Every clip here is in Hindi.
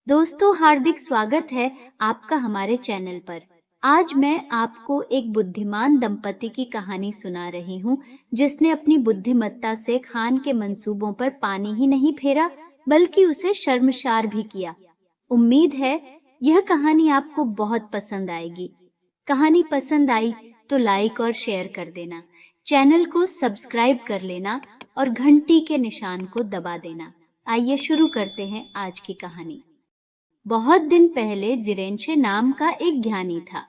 दोस्तों, हार्दिक स्वागत है आपका हमारे चैनल पर। आज मैं आपको एक बुद्धिमान दंपति की कहानी सुना रही हूँ, जिसने अपनी बुद्धिमत्ता से खान के मंसूबों पर पानी ही नहीं फेरा, बल्कि उसे शर्मसार भी किया। उम्मीद है यह कहानी आपको बहुत पसंद आएगी। कहानी पसंद आई तो लाइक और शेयर कर देना, चैनल को सब्सक्राइब कर लेना और घंटी के निशान को दबा देना। आइए शुरू करते हैं आज की कहानी। बहुत दिन पहले जिरेंशे नाम का एक ज्ञानी था।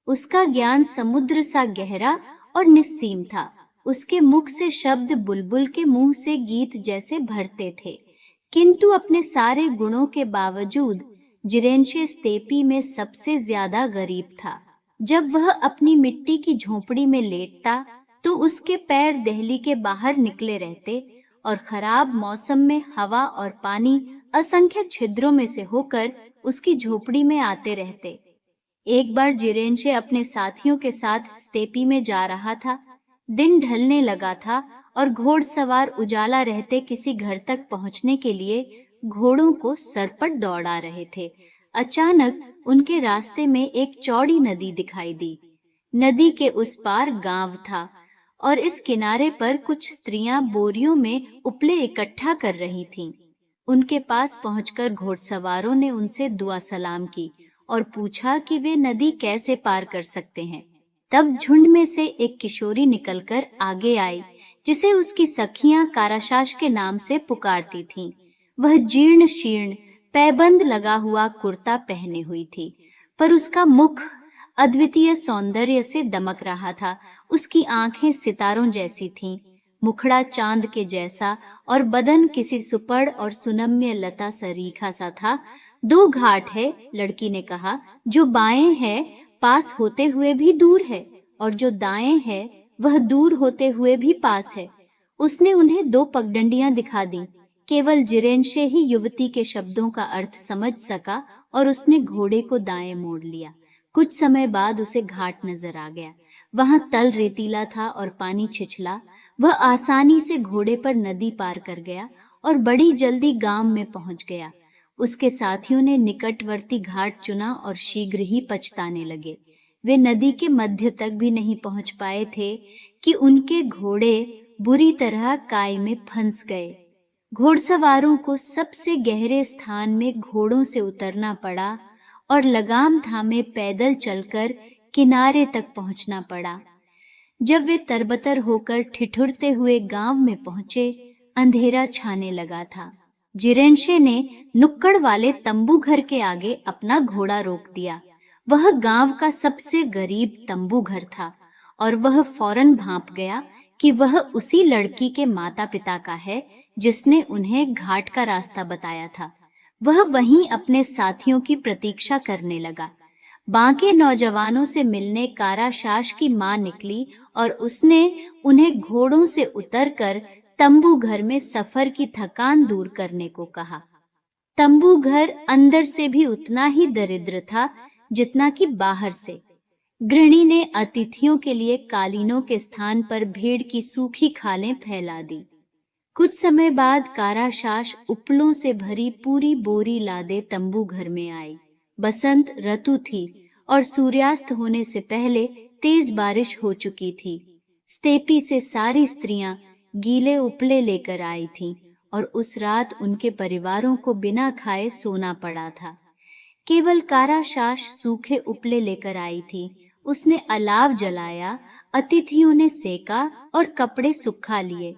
उसका ज्ञान समुद्र सा गहरा और निस्सीम था। उसके मुख से शब्द बुलबुल के मुंह से गीत जैसे भरते थे। किंतु अपने सारे गुणों के बावजूद जिरेंशे स्तेपी में सबसे ज्यादा गरीब था। जब वह अपनी मिट्टी की झोपड़ी में लेटता तो उसके पैर दहली के बाहर निकले रहते और खराब मौसम में हवा और पानी असंख्य छिद्रों में से होकर उसकी झोपड़ी में आते रहते। एक बार जिरेंशे अपने साथियों के साथ स्तेपी में जा रहा था। दिन ढलने लगा था और घोड़सवार उजाला रहते किसी घर तक पहुंचने के लिए घोड़ों को सरपट दौड़ा रहे थे। अचानक उनके रास्ते में एक चौड़ी नदी दिखाई दी। नदी के उस पार गांव था और इस किनारे पर कुछ स्त्रियां बोरियों में उपले इकट्ठा कर रही थीं। उनके पास पहुंचकर घोड़सवारों ने उनसे दुआ सलाम की और पूछा कि वे नदी कैसे पार कर सकते हैं। तब झुंड में से एक किशोरी निकलकर आगे आई, जिसे उसकी सखियां काराशाश के नाम से पुकारती थीं। वह जीर्ण शीर्ण पैबंद लगा हुआ कुर्ता पहने हुई थी, पर उसका मुख अद्वितीय सौंदर्य से दमक रहा था। उसकी आंखें सितारों जैसी थीं, मुखड़ा चांद के जैसा और बदन किसी सुपड़ और सुनम्य लता सरीखा सा था। दो घाट है, लड़की ने कहा, जो बाएं है पास होते हुए भी दूर है और जो दाएं है वह दूर होते हुए भी पास है। उसने उन्हें दो पगडंडियां दिखा दी। केवल जिरेंशे ही युवती के शब्दों का अर्थ समझ सका और उसने घोड़े को दाएं मोड़ लिया। कुछ समय बाद उसे घाट नजर आ गया। वहां तल रेतीला था और पानी छिछला। वह आसानी से घोड़े पर नदी पार कर गया और बड़ी जल्दी गांव में पहुंच गया। उसके साथियों ने निकटवर्ती घाट चुना और शीघ्र ही पछताने लगे। वे नदी के मध्य तक भी नहीं पहुंच पाए थे कि उनके घोड़े बुरी तरह काई में फंस गए। घोड़सवारों को सबसे गहरे स्थान में घोड़ों से उतरना पड़ा और लगाम थामे पैदल चलकर किनारे तक पहुंचना पड़ा। जब वे तरबतर होकर ठिठुरते हुए गांव में पहुंचे, अंधेरा छाने लगा था। जिरेंशे ने नुक्कड़ वाले तंबू घर के आगे अपना घोड़ा रोक दिया। वह गांव का सबसे गरीब तंबू घर था और वह फौरन भांप गया कि वह उसी लड़की के माता पिता का है जिसने उन्हें घाट का रास्ता बताया था। वह वहीं अपने साथियों की प्रतीक्षा करने लगा। बाकी नौजवानों से मिलने काराशाश की मां निकली और उसने उन्हें घोड़ों से उतरकर तंबू घर में सफर की थकान दूर करने को कहा। तंबू घर अंदर से भी उतना ही दरिद्र था जितना कि बाहर से। गृहिणी ने अतिथियों के लिए कालीनों के स्थान पर भेड़ की सूखी खालें फैला दी। कुछ समय बाद काराशाश उपलों से भरी पूरी बोरी लादे तंबू घर में आई। बसंत ऋतु थी और सूर्यास्त होने से पहले तेज बारिश हो चुकी थी। स्तेपी से सारी स्त्रियां गीले उपले लेकर आई थीं और उस रात उनके परिवारों को बिना खाए सोना पड़ा था। केवल काराशाश सूखे उपले लेकर आई थी। उसने अलाव जलाया, अतिथियों ने सेका और कपड़े सुखा लिए।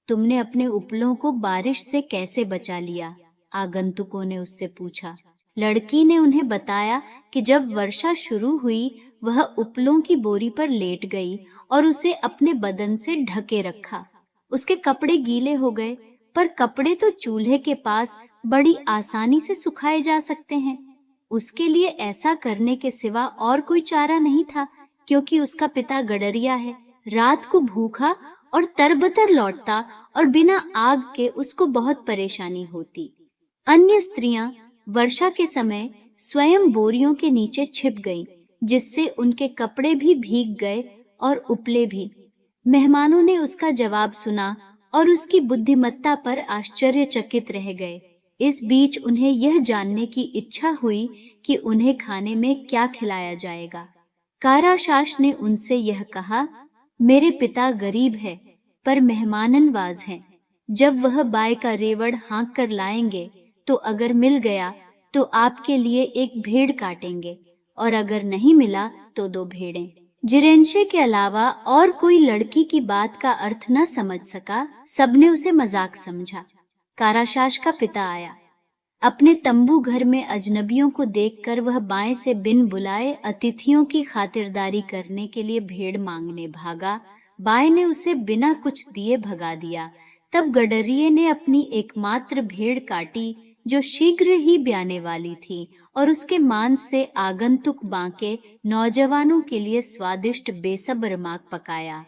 तुमने अपने उपलों को बारिश से कैसे बचा लिया? आगंतुकों ने उससे पूछा। लड़की ने उन्हें बताया कि जब वर्षा शुरू हुई वह उपलों की बोरी पर लेट गई और उसे अपने बदन से ढके रखा। उसके कपड़े गीले हो गए, पर कपड़े तो चूल्हे के पास बड़ी आसानी से सुखाए जा सकते हैं। उसके लिए ऐसा करने के सिवा और कोई चारा नहीं था, क्योंकि उसका पिता गडरिया है। रात को भूखा और तरबतर लौटता और बिना आग के उसको बहुत परेशानी होती। अन्य स्त्रियां वर्षा के समय स्वयं बोरियों के नीचे छिप गईं, जिससे उनके कपड़े भी भीग गए और उपले भी। मेहमानों ने उसका जवाब सुना और उसकी बुद्धिमत्ता पर आश्चर्यचकित रह गए। इस बीच उन्हें यह जानने की इच्छा हुई कि उन्हें खाने में क्या खिलाया जाएगा। काराशास ने उनसे यह कहा, मेरे पिता गरीब है पर मेहमाननवाज हैं। जब वह बाय का रेवड़ हाँक कर लाएंगे तो अगर मिल गया तो आपके लिए एक भेड़ काटेंगे और अगर नहीं मिला तो 2 भेड़ें। जिरेंशे के अलावा और कोई लड़की की बात का अर्थ न समझ सका। सबने उसे मजाक समझा। काराशास का पिता आया। अपने तंबू घर में अजनबियों को देखकर वह बाएं से बिन बुलाए अतिथियों की खातिरदारी करने के लिए भेड़ मांगने भागा। बाएं ने उसे बिना कुछ दिए भगा दिया। तब गडरिये ने अपनी एकमात्र भेड़ काटी जो शीघ्र ही ब्याने वाली थी और उसके मांस से आगंतुक बांके नौजवानों के लिए स्वादिष्ट बेसब्र मांग पकाया।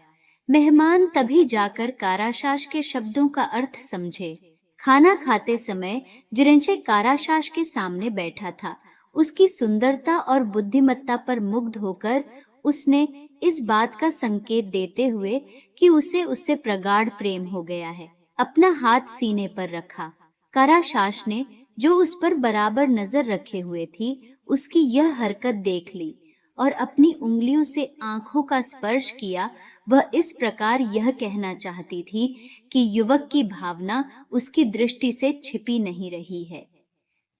मेहमान तभी जाकर काराशास के शब्दों का अर्थ समझे। खाना खाते समय जिरेंशे काराशास के सामने बैठा था। उसकी सुंदरता और बुद्धिमत्ता पर मुग्ध होकर उसने इस बात का संकेत देते हुए कि उसे उससे प्रगाढ़ प्रेम हो गया है, अपना हाथ सीने पर रखा। काराशास ने, जो उस पर बराबर नजर रखे हुए थी, उसकी यह हरकत देख ली और अपनी उंगलियों से आंखों का स्पर्श किया। वह इस प्रकार यह कहना चाहती थी कि युवक की भावना उसकी दृष्टि से छिपी नहीं रही है।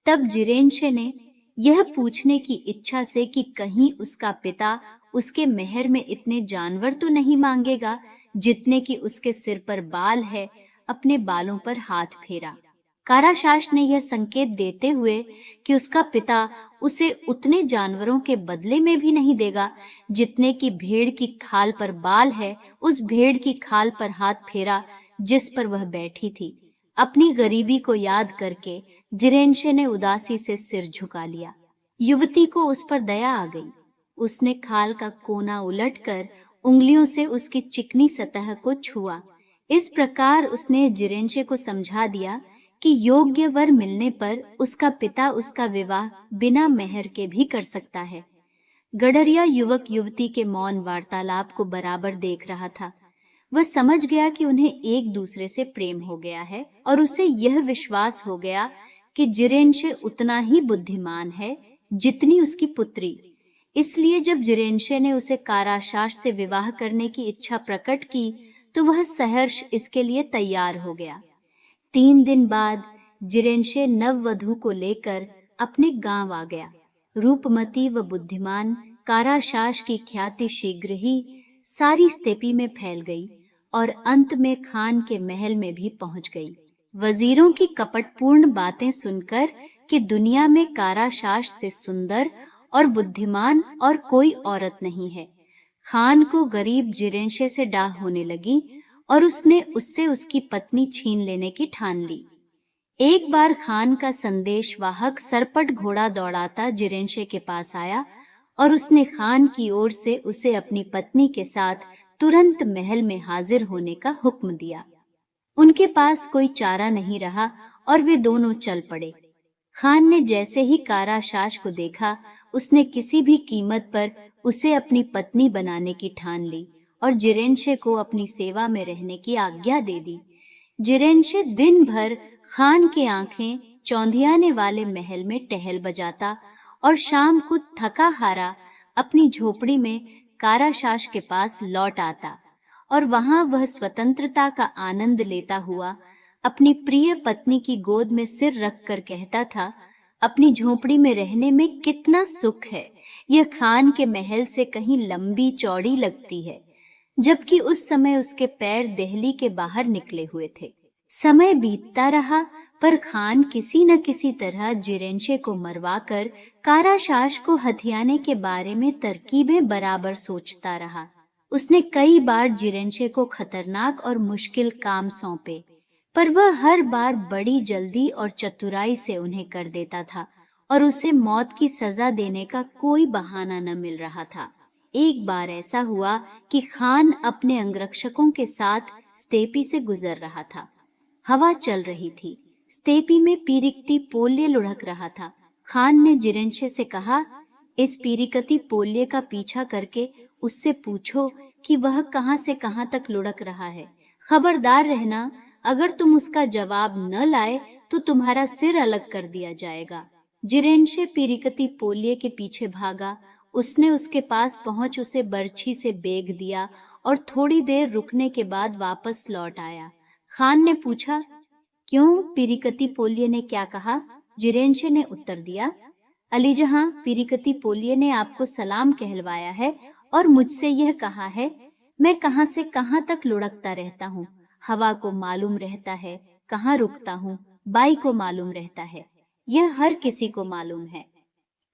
तब जिरेंशे ने यह पूछने की इच्छा से कि कहीं उसका पिता उसके मेहर में इतने जानवर तो नहीं मांगेगा जितने कि उसके सिर पर बाल है, अपने बालों पर हाथ फेरा। काराशास ने यह संकेत देते हुए कि उसका पिता उसे उतने जानवरों के बदले में भी नहीं देगा जितने की भेड़ की खाल पर बाल है, उस भेड़ की खाल पर हाथ फेरा जिस पर वह बैठी थी। अपनी गरीबी को याद करके जिरेंशे ने उदासी से सिर झुका लिया। युवती को उस पर दया आ गई। उसने खाल का कोना उलटकर उंगलियों से उसकी चिकनी सतह को छुआ। इस प्रकार उसने जिरेंशे को समझा दिया कि योग्य वर मिलने पर उसका पिता उसका विवाह बिना मेहर के भी कर सकता है। गडरिया युवक युवती के मौन वार्तालाप को बराबर देख रहा था। वह समझ गया कि उन्हें एक दूसरे से प्रेम हो गया है और उसे यह विश्वास हो गया कि जिरेंशे उतना ही बुद्धिमान है जितनी उसकी पुत्री। इसलिए जब जिरेंशे ने उसे काराशास से विवाह करने की इच्छा प्रकट की तो वह सहर्ष इसके लिए तैयार हो गया। 3 दिन बाद जिरेंशे नववधू को लेकर अपने गांव आ गया। रूपमती व बुद्धिमान काराशास की ख्याति शीघ्र ही सारी स्तेपी में फैल गई और अंत में खान के महल में भी पहुंच गई। वजीरों की कपटपूर्ण बातें सुनकर कि दुनिया में काराशास से सुंदर और बुद्धिमान और कोई औरत नहीं है, खान को गरीब जिरेंशे से डाह होने लगी और उसने उससे उसकी पत्नी छीन लेने की ठान ली। एक बार खान का संदेशवाहक सरपट घोड़ा दौड़ाता जिरेंशे के पास आया और उसने खान की ओर से उसे अपनी पत्नी के साथ तुरंत महल में हाजिर होने का हुक्म दिया। उनके पास कोई चारा नहीं रहा और वे दोनों चल पड़े। खान ने जैसे ही काराशास को देखा, उसने किसी भी कीमत पर उसे अपनी पत्नी बनाने की ठान ली और जिरेंशे को अपनी सेवा में रहने की आज्ञा दे दी। जिरेंशे दिन भर खान की आंखें चौंधियाने वाले महल में टहल बजाता और शाम को थका हारा अपनी झोपड़ी में काराशास के पास लौट आता और वहां वह स्वतंत्रता का आनंद लेता हुआ अपनी प्रिय पत्नी की गोद में सिर रखकर कहता था, अपनी झोपड़ी में रहने में कितना सुख है, यह खान के महल से कहीं लंबी चौड़ी लगती है। जबकि उस समय उसके पैर देहली के बाहर निकले हुए थे। समय बीतता रहा पर खान किसी न किसी तरह जिरेंशे को मरवाकर काराशास को हथियाने के बारे में तरकीबें बराबर सोचता रहा। उसने कई बार जिरेंशे को खतरनाक और मुश्किल काम सौंपे, पर वह हर बार बड़ी जल्दी और चतुराई से उन्हें कर देता था और उसे मौत की सजा देने का कोई बहाना न मिल रहा था। एक बार ऐसा हुआ कि खान अपने अंगरक्षकों के साथ स्तेपी से गुजर रहा था। हवा चल रही थी। स्तेपी में पीरिकती पोल्य लुढ़क रहा था। खान ने जिरेंशे से कहा, इस पीरिकती पोल्य का पीछा करके उससे पूछो कि वह कहां से कहां तक लुढ़क रहा है। खबरदार रहना, अगर तुम उसका जवाब न लाए तो तुम्हारा सिर अलग कर दिया जाएगा। जिरेंशे पीरिकती पोलिये के पीछे भागा। उसने उसके पास पहुंच उसे बर्छी से बेग दिया और थोड़ी देर रुकने के बाद वापस लौट आया। खान ने पूछा, क्यों, पीरिकती पोलिये ने क्या कहा? जिरेंशे ने उत्तर दिया, अली जहां, पीरिकती पोलिये ने आपको सलाम कहलवाया है और मुझसे यह कहा है, मैं कहां से कहां तक लुढ़कता रहता हूँ। हवा को मालूम रहता है कहाँ रुकता हूँ, बाई को मालूम रहता है, यह हर किसी को मालूम है।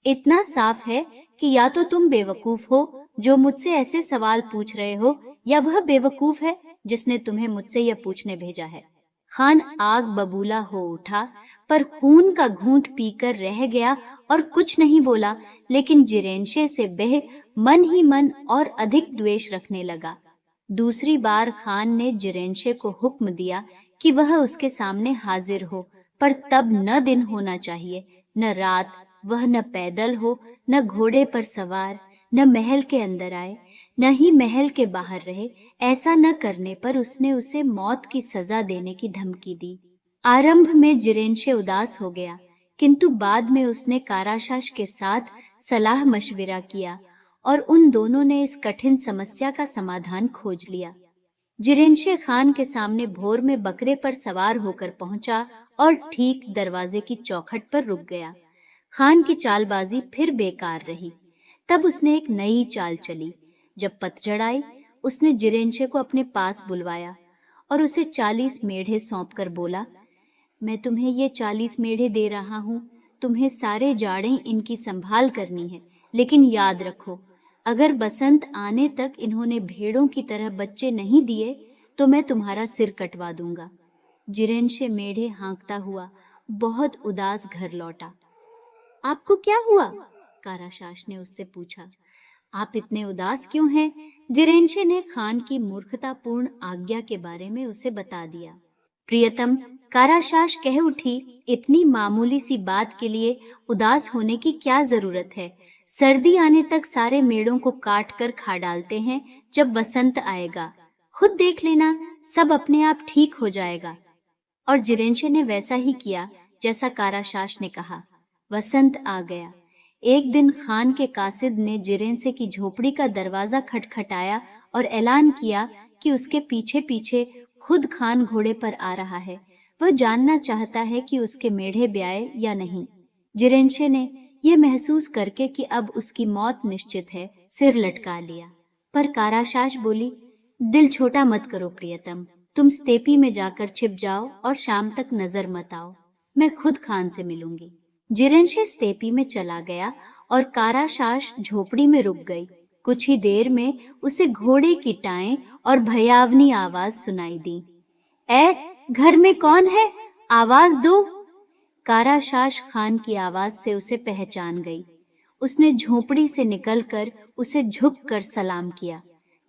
इतना साफ है कि या तो तुम बेवकूफ हो जो मुझसे ऐसे सवाल पूछ रहे हो, या वह बेवकूफ है जिसने तुम्हें मुझसे यह पूछने भेजा है। खान आग बबूला हो उठा, पर खून का घूंट पीकर रह गया और कुछ नहीं बोला, लेकिन जिरेंशे से वह मन ही मन और अधिक द्वेष रखने लगा। दूसरी बार खान ने जिरेंशे को हुक्म दिया कि वह उसके सामने हाजिर हो, पर तब न दिन होना चाहिए न रात। वह न पैदल हो, न घोड़े पर सवार, न महल के अंदर आए, न ही महल के बाहर रहे। ऐसा न करने पर उसने उसे मौत की सजा देने की धमकी दी। आरंभ में जिरेंशे उदास हो गया, किंतु बाद में उसने काराशाश के साथ सलाह मशविरा किया और उन दोनों ने इस कठिन समस्या का समाधान खोज लिया। जिरेंशे खान के सामने भोर में बकरे पर सवार होकर पहुंचा और ठीक दरवाजे की चौखट पर रुक गया। खान की चालबाजी फिर बेकार रही। तब उसने एक नई चाल चली। जब पतझड़ आई, उसने जिरेंशे को अपने पास बुलवाया और उसे 40 मेढ़े सौंपकर बोला, मैं तुम्हें ये 40 मेढ़े दे रहा हूँ, तुम्हें सारे जाड़े इनकी संभाल करनी है, लेकिन याद रखो, अगर बसंत आने तक इन्होंने भेड़ों की तरह बच्चे नहीं दिए तो मैं तुम्हारा सिर कटवा दूंगा। जिरेंशे मेढ़े हाँकता हुआ बहुत उदास घर लौटा। आपको क्या हुआ? काराशाश ने उससे पूछा। आप इतने उदास क्यों हैं? जिरेंशे ने खान की मूर्खतापूर्ण आज्ञा के बारे में उसे बता दिया। प्रियतम, काराशाश कह उठी, इतनी मामूली सी बात के लिए उदास होने की क्या जरूरत है? सर्दी आने तक सारे मेड़ों को काट कर खा डालते हैं, जब वसंत आएगा खुद देख लेना, सब अपने आप ठीक हो जाएगा। और जिरेंशे ने वैसा ही किया जैसा काराशाश ने कहा। वसंत आ गया। एक दिन खान के कासिद ने जिरेंशे की झोपड़ी का दरवाजा खटखटाया और ऐलान किया कि उसके पीछे पीछे खुद खान घोड़े पर आ रहा है। वह जानना चाहता है कि उसके मेढ़े ब्याए या नहीं। जिरेंशे ने यह महसूस करके कि अब उसकी मौत निश्चित है, सिर लटका लिया। पर काराशाश बोली, दिल छोटा मत करो प्रियतम, तुम स्तेपी में जाकर छिप जाओ और शाम तक नजर मत आओ, मैं खुद खान से मिलूंगी। जिरेंशे स्तेपी में चला गया और काराशाश झोपड़ी में रुक गई। कुछ ही देर में उसे घोड़े की टाएं और भयावनी आवाज सुनाई दी। ए, घर में कौन है? आवाज दो। काराशाश खान की आवाज से उसे पहचान गई। उसने झोपड़ी से निकलकर उसे झुककर सलाम किया।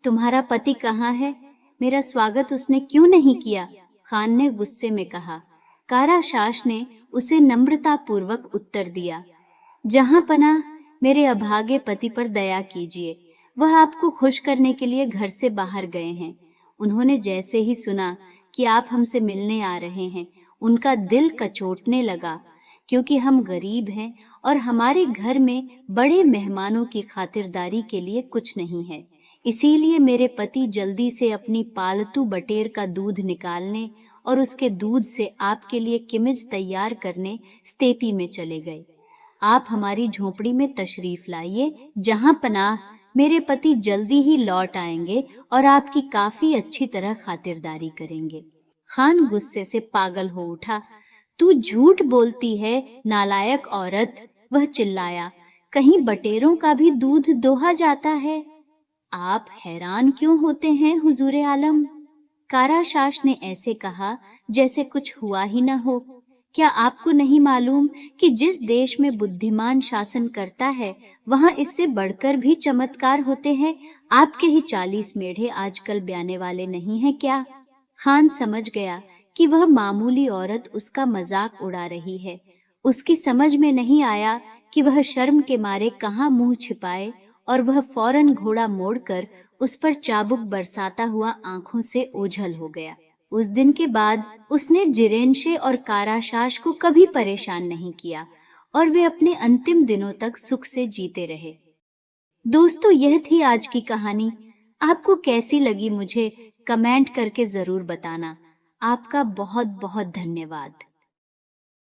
तुम्हारा पति कहाँ है? मेरा स्वागत उसने क्यों नहीं किया? खान ने गुस्से में कहा। काराशाश ने उसे नम्रता पूर्वक उत्तर दिया, जहां पनाह, मेरे अभागे पति पर दया कीजिए। वह आपको खुश करने के लिए घर से बाहर गए हैं। उन्होंने जैसे ही सुना कि आप हमसे मिलने आ रहे हैं, उनका दिल कचोटने लगा, क्योंकि हम गरीब हैं और हमारे घर में बड़े मेहमानों की खातिरदारी के लिए कुछ नहीं है। इसीलिए मेरे पति जल्दी से अपनी पालतू बटेर का दूध निकालने और उसके दूध से आपके लिए किमिज तैयार करने स्तेपी में चले गए। आप हमारी झोपड़ी में तशरीफ लाइए, जहां पनाह मेरे पति जल्दी ही लौट आएंगे और आपकी काफी अच्छी तरह खातिरदारी करेंगे। खान गुस्से से पागल हो उठा। तू झूठ बोलती है, नालायक औरत, वह चिल्लाया। कहीं बटेरों का भी दूध दोहा जाता है? आप हैरान क्यों होते हैं हुजूरे आलम? काराशाश ने ऐसे कहा जैसे कुछ हुआ ही न हो। क्या आपको नहीं मालूम कि जिस देश में बुद्धिमान शासन करता है, वहां इससे बढ़कर भी चमत्कार होते हैं? आपके ही 40 मेढ़े आजकल ब्याने वाले नहीं हैं क्या? खान समझ गया कि वह मामूली औरत उसका मजाक उड़ा रही है। उसकी समझ में नहीं आया कि वह शर्म के मारे कहाँ मुंह छिपाए, और वह फौरन घोड़ा मोड़कर उस पर चाबुक बरसाता हुआ आंखों से ओझल हो गया। उस दिन के बाद उसने जिरेनशे और काराशास को कभी परेशान नहीं किया और वे अपने अंतिम दिनों तक सुख से जीते रहे। दोस्तों, यह थी आज की कहानी। आपको कैसी लगी मुझे कमेंट करके जरूर बताना। आपका बहुत बहुत धन्यवाद।